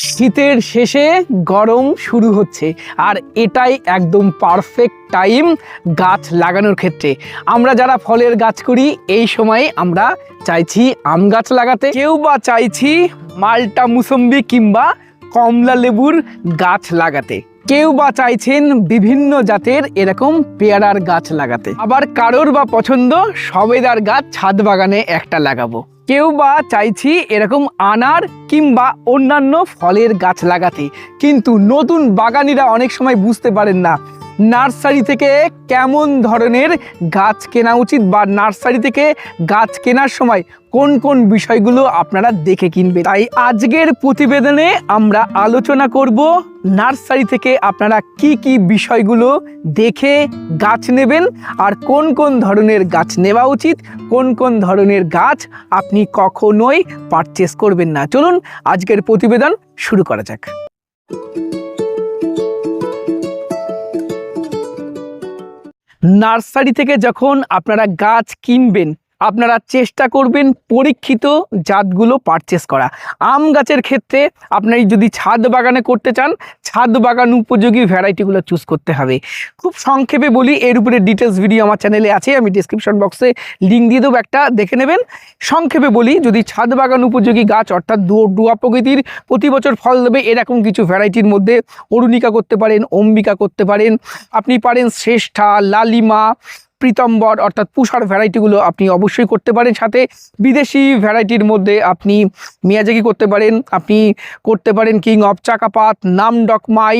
শীতের শেষে গরম শুরু হচ্ছে আর এটাই একদম পারফেক্ট টাইম গাছ লাগানোর ক্ষেত্রে। আমরা যারা ফলের গাছ করি এই সময়ে আমরা চাইছি আম গাছ লাগাতে, কেউ বা চাইছি মাল্টা মুসম্বি কিংবা কমলা লেবুর গাছ লাগাতে, কেউ বা চাইছেন বিভিন্ন জাতের এরকম পেয়ারার গাছ লাগাতে, আবার কারোর বা পছন্দ সবেদার গাছ ছাদ বাগানে একটা লাগাবো, কেউ বা চাইছি এরকম আনার কিংবা অন্যান্য ফলের গাছ লাগাতে। কিন্তু নতুন বাগানিরা অনেক সময় বুঝতে পারেন না নার্সারি থেকে কেমন ধরনের গাছ কেনা উচিত বা নার্সারি থেকে গাছ কেনার সময় কোন কোন বিষয়গুলো আপনারা দেখে কিনবেন। তাই আজকের প্রতিবেদনে আমরা আলোচনা করব নার্সারি থেকে আপনারা কি কি বিষয়গুলো দেখে গাছ নেবেন আর কোন কোন ধরনের গাছ নেওয়া উচিত, কোন কোন ধরনের গাছ আপনি কখনোই পারচেস করবেন না। চলুন আজকের প্রতিবেদন শুরু করা যাক। নার্সারি থেকে যখন আপনারা গাছ কিনবেন আপনারা চেষ্টা করবেন পরীক্ষিত জাতগুলো পারচেস করা। আম গাছের ক্ষেত্রে আপনারা যদি ছাদ বাগানে করতে চান ছাদ বাগান উপযোগী ভ্যারাইটিগুলো চুজ করতে হবে। খুব সংক্ষেপে বলি, এর উপরে ডিটেলস ভিডিও আমার চ্যানেলে আছে, আমি ডিসক্রিপশন বক্সে লিঙ্ক দিয়ে দেবো, একটা দেখে নেবেন। সংক্ষেপে বলি, যদি ছাদ বাগান উপযোগী গাছ অর্থাৎ ডুয়া প্রকৃতির প্রতি বছর ফল দেবে এরকম কিছু ভ্যারাইটির মধ্যে অরুণিকা করতে পারেন, অম্বিকা করতে পারেন, আপনি পারেন শ্রেষ্ঠা, লালিমা, প্রীতম্বর অর্থাৎ পুষার ভ্যারাইটিগুলো আপনি অবশ্যই করতে পারেন। সাথে বিদেশি ভ্যারাইটির মধ্যে আপনি মিয়াজাকি করতে পারেন, আপনি করতে পারেন কিং অফ চাকাপাত, নামডকমাই,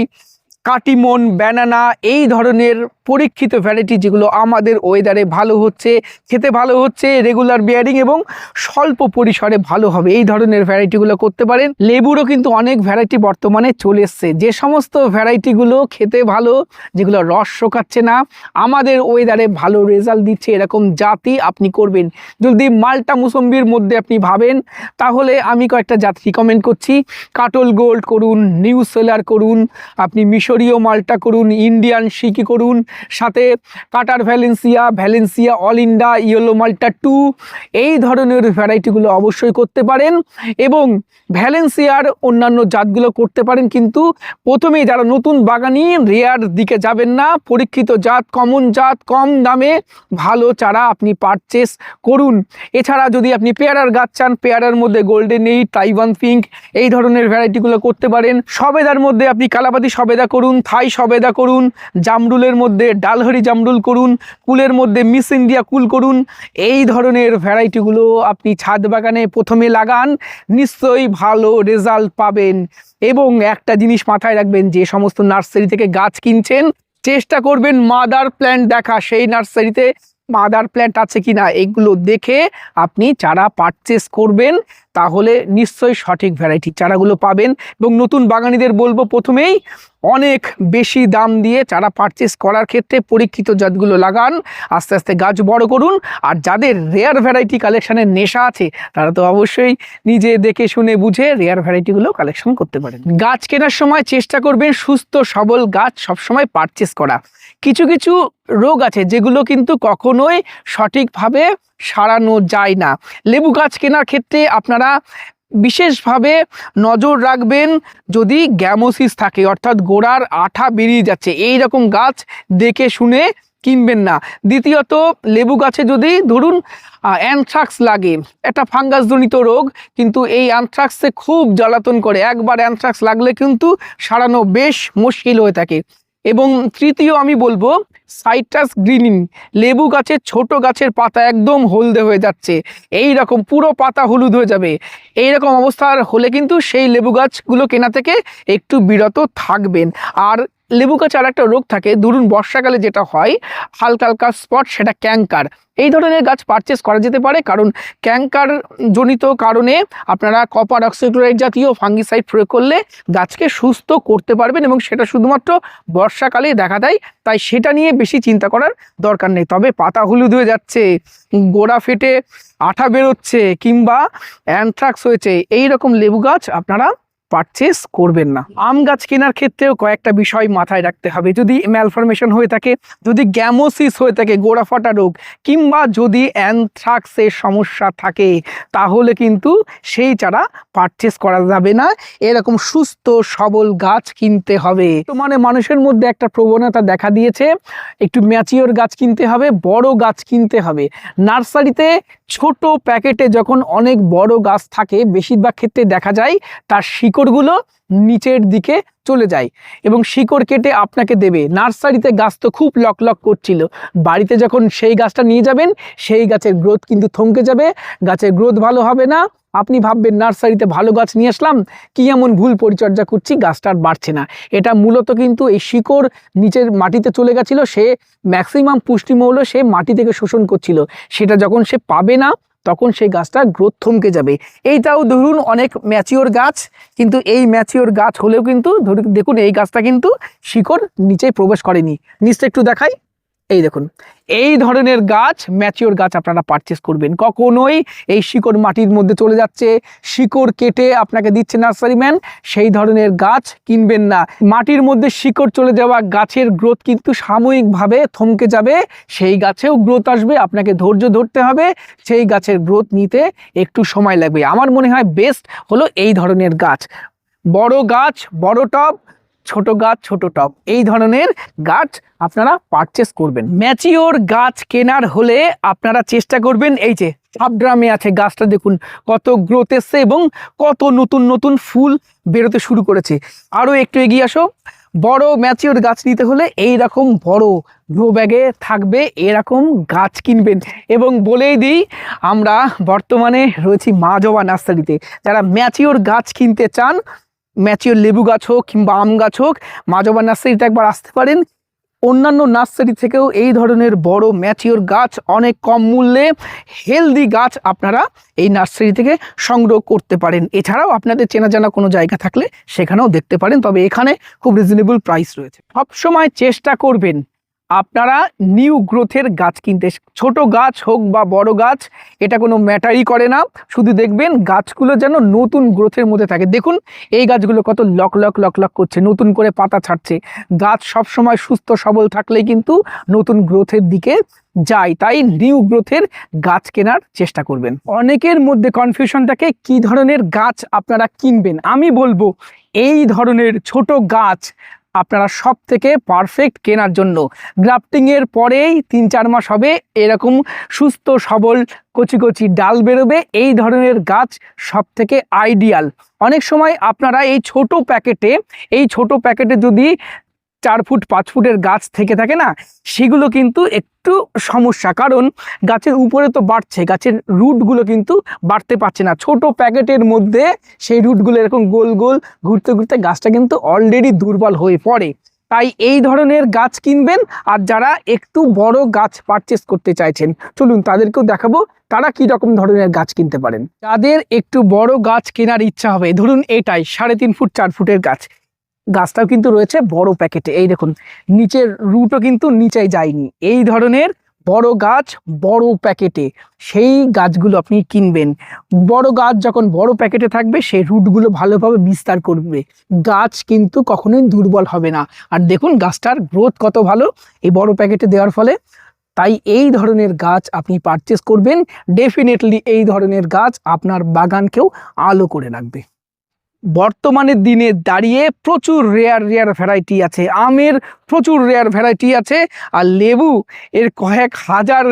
কাটিমন, ব্যানানা, এই ধরনের পরীক্ষিত ভ্যারাইটি যেগুলো আমাদের ওয়েদারে ভালো হচ্ছে, খেতে ভালো হচ্ছে, রেগুলার বিয়ারিং এবং স্বল্প পরিসরে ভালো হবে, এই ধরনের ভ্যারাইটিগুলো করতে পারেন। লেবুরও কিন্তু অনেক ভ্যারাইটি বর্তমানে চলে এসছে, যে সমস্ত ভ্যারাইটিগুলো খেতে ভালো, যেগুলো রস শোকাচ্ছে না, আমাদের ওয়েদারে ভালো রেজাল্ট দিচ্ছে, এরকম জাতি আপনি করবেন। যদি মাল্টা মুসম্বির মধ্যে আপনি ভাবেন তাহলে আমি কয়েকটা জাত রিকমেন্ড করছি। কাটল গোল্ড করুন, নিউ সেলার করুন, আপনি মিশরীয় মাল্টা করুন, ইন্ডিয়ান শিকি করুন, সাথে কাটার ভ্যালেন্সিয়া, অল ইন্ডা, ইয়েলো মাল্টা 2, এই ধরনের ভ্যারাইটিগুলো অবশ্যই করতে পারেন এবং ভ্যালেন্সিয়ার অন্যান্য জাতগুলো করতে পারেন। কিন্তু প্রথমেই যারা নতুন বাগানি রেয়ার দিকে যাবেন না, পরীক্ষিত জাত, কমন জাত, কম দামে ভালো চারা আপনি পারচেস করুন। এছাড়া যদি আপনি পেয়ারার গাছ চান, পেয়ারার মধ্যে গোল্ডেন এইট, তাইওয়ান পিঙ্ক, এই ধরনের ভ্যারাইটিগুলো করতে পারেন। সবেদার মধ্যে আপনি কালাপাতি সবেদা করুন, থাই সবেদা করুন, জামরুলের মধ্যে ডালহরি জামরুল করুন, কুলের মধ্যে মিস ইন্ডিয়া কুল করুন, এই ধরনের ভ্যারাইটিগুলো আপনি ছাদ বাগানে প্রথমে লাগান, নিশ্চয়ই ভালো রেজাল্ট পাবেন। এবং একটা জিনিস মাথায় রাখবেন, যে সমস্ত নার্সারি থেকে গাছ কিনছেন চেষ্টা করবেন মাদার প্ল্যান্ট দেখা, সেই নার্সারিতে মাদার প্ল্যান্ট আছে কিনা এগুলো দেখে আপনি চারা পারচেস করবেন, তাহলে নিশ্চয়ই সঠিক ভ্যারাইটি চারাগুলো পাবেন। এবং নতুন বাগানীদের বলবো প্রথমেই অনেক বেশি দাম দিয়ে চারা পারচেস করার ক্ষেত্রে পরীক্ষিত জাতগুলো লাগান, আস্তে আস্তে গাছ বড় করুন। আর যাদের রেয়ার ভ্যারাইটি কালেকশনের নেশা আছে তারা তো অবশ্যই নিজে দেখে শুনে বুঝে রেয়ার ভ্যারাইটিগুলো কালেকশন করতে পারেন। গাছ কেনার সময় চেষ্টা করবেন সুস্থ সবল গাছ সবসময় পারচেস করা। কিছু কিছু রোগ আছে যেগুলো কিন্তু কখনোই সঠিকভাবে সারানো যায় না। লেবু গাছ কেনার ক্ষেত্রে আপনারা বিশেষভাবে নজর রাখবেন, যদি গ্যামোসিস থাকে অর্থাৎ গোড়ার আঠা বেরিয়ে যাচ্ছে এই রকম গাছ দেখে শুনে কিনবেন না। দ্বিতীয়ত, লেবু গাছে যদি ধরুন অ্যানথ্রাক্স লাগে, একটা ফাঙ্গাসজনিত রোগ, কিন্তু এই অ্যানথ্রাক্সে খুব জ্বালাতন করে, একবার অ্যানথ্রাক্স লাগলে কিন্তু সারানো বেশ মুশকিল হয়ে থাকে। এবং তৃতীয় আমি বলবো সাইট্রাস গ্রিনিং, লেবু গাছের ছোট গাছের পাতা একদম হলদে হয়ে যাচ্ছে, এই রকম পুরো পাতা হলুদ হয়ে যাবে, এই রকম অবস্থার হলে কিন্তু সেই লেবু গাছগুলো কেনা থেকে একটু বিরত থাকবেন। আর লেবু গাছে আর একটা রোগ থাকে, ধরুন বর্ষাকালে যেটা হয় হালকা হালকা স্পট, সেটা ক্যাঙ্কার, এই ধরনের গাছ পারচেস করা যেতে পারে। কারণ ক্যাঙ্কার জনিত কারণে আপনারা কপার অক্সিক্লোরাইড জাতীয় ফাঙ্গিসাইড প্রয়োগ করলে গাছকে সুস্থ করতে পারবেন এবং সেটা শুধুমাত্র বর্ষাকালেই দেখা দেয়, তাই সেটা নিয়ে বেশি চিন্তা করার দরকার নেই। তবে পাতা হলুদ হয়ে যাচ্ছে, গোড়া ফেটে আঠা বেরোচ্ছে কিংবা অ্যানথ্রাক্স হয়েছে, এই রকম লেবু গাছ আপনারা পারচেস করবেন না। আম গাছ কেনার ক্ষেত্রেও কয়েকটা বিষয় মাথায় রাখতে হবে। যদি ম্যালফরমেশন হয়ে থাকে, যদি গ্যামোসিস হয়ে থাকে, গোড়া ফাটা রোগ, কিংবা যদি অ্যানথ্রাক্সের সমস্যা থাকে, তাহলে কিন্তু সেই চারা পারচেস করা যাবে না। এরকম সুস্থ সবল গাছ কিনতে হবে। তো মানে মানুষের মধ্যে একটা প্রবণতা দেখা দিয়েছে, একটু ম্যাচিওর গাছ কিনতে হবে, বড় গাছ কিনতে হবে। নার্সারিতে ছোট প্যাকেটে যখন অনেক বড় গাছ থাকে, বেশিরভাগ ক্ষেত্রে দেখা যায় তার শিকড়গুলো নিচের দিকে চলে যায় এবং শিকড় কেটে আপনাকে দেবে। নার্সারিতে গাছ তো খুব লক লক করছিল, বাড়িতে যখন সেই গাছটা নিয়ে যাবেন, সেই গাছের গ্রোথ কিন্তু থমকে যাবে, গাছের গ্রোথ ভালো হবে না। আপনি ভাববেন নার্সারিতে ভালো গাছ নিয়ে আসলাম, কি এমন ভুল পরিচর্যা করছি, গাছটা আর বাড়ছে না। এটা মূলত কিন্তু এই শিকড় নিচের মাটিতে চলে গেছিলো, সে ম্যাক্সিমাম পুষ্টিমৌল সে মাটি থেকে শোষণ করছিল, সেটা যখন সে পাবে না, তখন সেই গাছটা গ্রোথ থমকে যাবে। এইটাও ধরুন অনেক ম্যাচিওর গাছ, কিন্তু এই ম্যাচিওর গাছ হলেও কিন্তু দেখুন এই গাছটা কিন্তু শিকড় নিচে প্রবেশ করেনি। নিচটা একটু দেখাই, এই দেখুন এই ধরনের গাছ, ম্যাচিওর গাছ আপনারা পারচেস করবেন। কখনোই এই শিকড় মাটির মধ্যে চলে যাচ্ছে, শিকড় কেটে আপনাকে দিচ্ছে নার্সারিম্যান, সেই ধরনের গাছ কিনবেন না। মাটির মধ্যে শিকড় চলে যাওয়া গাছের গ্রোথ কিন্তু সাময়িকভাবে থমকে যাবে, সেই গাছেও গ্রোথ আসবে, আপনাকে ধৈর্য ধরতে হবে, সেই গাছের গ্রোথ নিতে একটু সময় লাগবে। আমার মনে হয় বেস্ট হলো এই ধরনের গাছ, বড় গাছ বড় টব, ছোট গাছ ছোট টব, এই ধরনের গাছ আপনারা পারচেস করবেন। ম্যাচিওর গাছ কেনার হলে আপনারা চেষ্টা করবেন, এই যে টব ড্রামে আছে গাছটা, দেখুন কত গ্রোথ এসছে এবং কত নতুন নতুন ফুল বেরোতে শুরু করেছে। আরও একটু এগিয়ে আসো। বড় ম্যাচিওর গাছ নিতে হলে এই রকম বড় গ্রো ব্যাগে থাকবে এরকম গাছ কিনবেন। এবং বলেই দিই, আমরা বর্তমানে রয়েছি মা জবা নার্সারিতে। যারা ম্যাচিওর গাছ কিনতে চান, ম্যাচিওর লেবু গাছ হোক কিংবা আম গাছ হোক, মা জবা নার্সারিতে একবার আসতে পারেন। অন্যান্য নার্সারি থেকেও এই ধরনের বড় ম্যাচিওর গাছ অনেক কম মূল্যে হেলদি গাছ আপনারা এই নার্সারি থেকে সংগ্রহ করতে পারেন। এছাড়াও আপনাদের চেনা জানা কোনো জায়গা থাকলে সেখানেও দেখতে পারেন, তবে এখানে খুব রিজনেবল প্রাইস রয়েছে। সবসময় চেষ্টা করবেন আপনারা নিউ গ্রোথের গাছ কিনতে। ছোট গাছ হোক বা বড় গাছ, এটা কোনো ম্যাটারই করে না, শুধু দেখবেন গাছগুলো যেন নতুন গ্রোথের মধ্যে থাকে। দেখুন এই গাছগুলো কত লক লক লক লক করছে, নতুন করে পাতা ছাড়ছে। গাছ সবসময় সুস্থ সবল থাকলেই কিন্তু নতুন গ্রোথের দিকে যায়, তাই নিউ গ্রোথের গাছ কেনার চেষ্টা করবেন। অনেকের মধ্যে কনফিউশন থাকে কি ধরনের গাছ আপনারা কিনবেন। আমি বলবো এই ধরনের ছোট গাছ আপনারা সব থেকে পারফেক্ট কেনার জন্য। গ্রাফটিংয়ের পরেই 3-4 মাস হবে, এরকম সুস্থ সবল কচি কচি ডাল বেরোবে, এই ধরনের গাছ সব থেকে আইডিয়াল। অনেক সময় আপনারা এই ছোট প্যাকেটে যদি 4 ফুট 5 ফুটের গাছ থেকে থাকে না, সেগুলো কিন্তু একটু সমস্যা, কারণ গাছের উপরে তো বাড়ছে, গাছের রুটগুলো কিন্তু বাড়তে পারছে না। ছোট প্যাকেটের মধ্যে সেই রুটগুলো এরকম গোল গোল ঘুরতে ঘুরতে গাছটা কিন্তু অলরেডি দুর্বল হয়ে পড়ে। তাই এই ধরনের গাছ কিনবেন। আর যারা একটু বড় গাছ পারচেস করতে চাইছেন, চলুন তাদেরকেও দেখাবো তারা কি রকম ধরনের গাছ কিনতে পারেন। যাদের একটু বড় গাছ কেনার ইচ্ছা হবে, ধরুন এটাই 3.5 ফুট 4 ফুটের গাছ, গাছটাও কিন্তু রয়েছে বড় প্যাকেটে, এই দেখুন নিচের রুটও কিন্তু নিচে যায়নি। এই ধরনের বড় গাছ বড় প্যাকেটে, সেই গাছগুলো আপনি কিনবেন। বড় গাছ যখন বড় প্যাকেটে থাকবে, সেই রুটগুলো ভালোভাবে বিস্তার করবে, গাছ কিন্তু কখনোই দুর্বল হবে না। আর দেখুন গাছটার গ্রোথ কত ভালো এই বড় প্যাকেটে দেওয়ার ফলে। তাই এই ধরনের গাছ আপনি পারচেস করবেন। ডেফিনেটলি এই ধরনের গাছ আপনার বাগানকেও আলো করে রাখবে। বর্তমানের দিনে দাঁড়িয়ে প্রচুর রেয়ার ভ্যারাইটি আছে, আমের প্রচুর রেয়ার ভ্যারাইটি আছে, আর লেবু এর কয়েক হাজার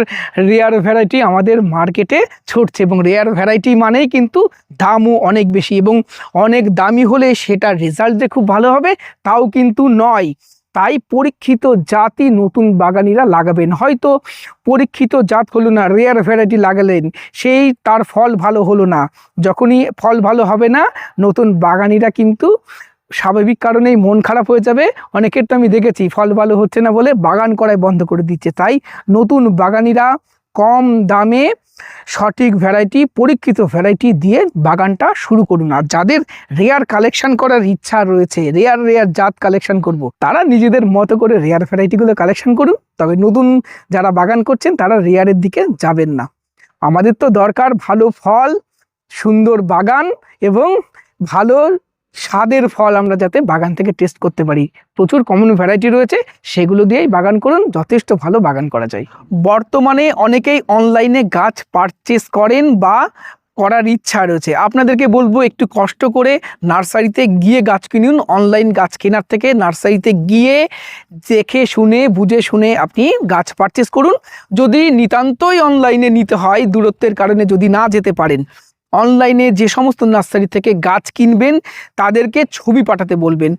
রেয়ার ভ্যারাইটি আমাদের মার্কেটে ছড়ছে। এবং রেয়ার ভ্যারাইটি মানেই কিন্তু দামও অনেক বেশি, এবং অনেক দামি হলে সেটা রেজাল্ট যে খুব ভালো হবে তাও কিন্তু নয়। তাই পরীক্ষিত জাতই নতুন বাগানিরা লাগাবেন। হয়তো পরীক্ষিত জাত হলো না, রেয়ার ভ্যারাইটি লাগালেন, সেই তার ফল ভালো হলো না। যখনই ফল ভালো হবে না, নতুন বাগানিরা কিন্তু স্বাভাবিক কারণেই মন খারাপ হয়ে যাবে। অনেকের তো আমি দেখেছি ফল ভালো হচ্ছে না বলে বাগান করাই বন্ধ করে দিচ্ছে। তাই নতুন বাগানিরা কম দামে সঠিক ভ্যারাইটি, পরীক্ষিত ভ্যারাইটি দিয়ে বাগানটা শুরু করুন। আর যাদের রেয়ার কালেকশন করার ইচ্ছা রয়েছে, রেয়ার জাত কালেকশন করব, তারা নিজেদের মতো করে রেয়ার ভ্যারাইটিগুলো কালেকশন করুন। তবে নতুন যারা বাগান করছেন তারা রেয়ারের দিকে যাবেন না। আমাদের তো দরকার ভালো ফল, সুন্দর বাগান এবং ভালো স্বাদের ফল আমরা যাতে বাগান থেকে টেস্ট করতে পারি। প্রচুর কমন ভ্যারাইটি রয়েছে, সেগুলো দিয়েই বাগান করুন, যথেষ্ট ভালো বাগান করা যায়। বর্তমানে অনেকেই অনলাইনে গাছ পারচেস করেন বা করার ইচ্ছা রয়েছে। আপনাদেরকে বলবো একটু কষ্ট করে নার্সারিতে গিয়ে গাছ কিনুন। অনলাইন গাছ কেনার থেকে নার্সারিতে গিয়ে দেখে শুনে বুঝে শুনে আপনি গাছ পারচেস করুন। যদি নিতান্তই অনলাইনে নিতে হয়, দূরত্বের কারণে যদি না যেতে পারেন, অনলাইনে যে সমস্ত নার্সারি থেকে গাছ কিনবেন তাদেরকে ছবি পাঠাতে বলবেন।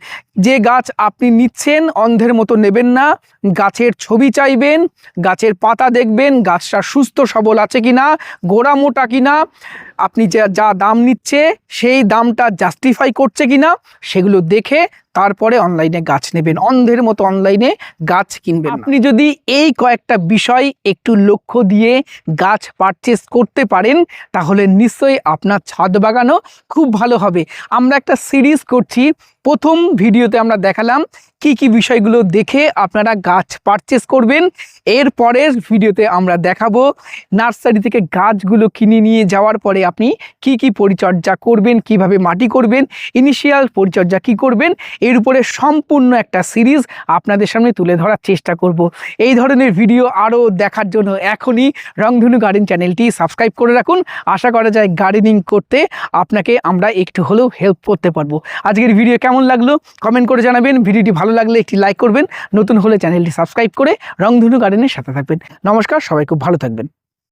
যে গাছ আপনি নিচ্ছেন অন্ধের মতো নেবেন না, গাছের ছবি চাইবেন, গাছের পাতা দেখবেন, গাছটা সুস্থ সবল আছে কিনা, গোড়া মোটা কিনা, আপনি যা দাম নিচ্ছে সেই দামটা জাস্টিফাই করছে কিনা, সেগুলো দেখে তারপরে অনলাইনে গাছ নেবেন। অন্ধের মতো অনলাইনে গাছ কিনবেন। আপনি যদি এই কয়েকটা বিষয় একটু লক্ষ্য দিয়ে গাছ পারচেস করতে পারেন তাহলে নিশ্চয়ই আপনার ছাদ বাগানও খুব ভালো হবে। আমরা একটা সিরিজ করছি, প্রথম ভিডিওতে আমরা দেখালাম কি কি বিষয়গুলো দেখে আপনারা গাছ পারচেস করবেন। এর পরের ভিডিওতে আমরা দেখাবো নার্সারি থেকে গাছগুলো কিনে নিয়ে যাওয়ার পরে আপনি কি কি পরিচর্যা করবেন, কিভাবে মাটি করবেন, ইনিশিয়াল পরিচর্যা কি করবেন, এর উপরে সম্পূর্ণ একটা সিরিজ আপনাদের সামনে তুলে ধরার চেষ্টা করব। এই ধরনের ভিডিও আরও দেখার জন্য এখনই রংধনু গার্ডেন চ্যানেলটি সাবস্ক্রাইব করে রাখুন। আশা করা যায় গার্ডেনিং করতে আপনাকে আমরা একটু হলেও হেল্প করতে পারবো। আজকের ভিডিও কেমন লাগলো কমেন্ট করে জানাবেন। ভিডিওটি ভালো লাগলে একটি লাইক করবেন, নতুন হলে চ্যানেলটি সাবস্ক্রাইব করে রংধনু গার্ডেনের সাথে থাকবেন। নমস্কার, সবাই খুব ভালো থাকবেন।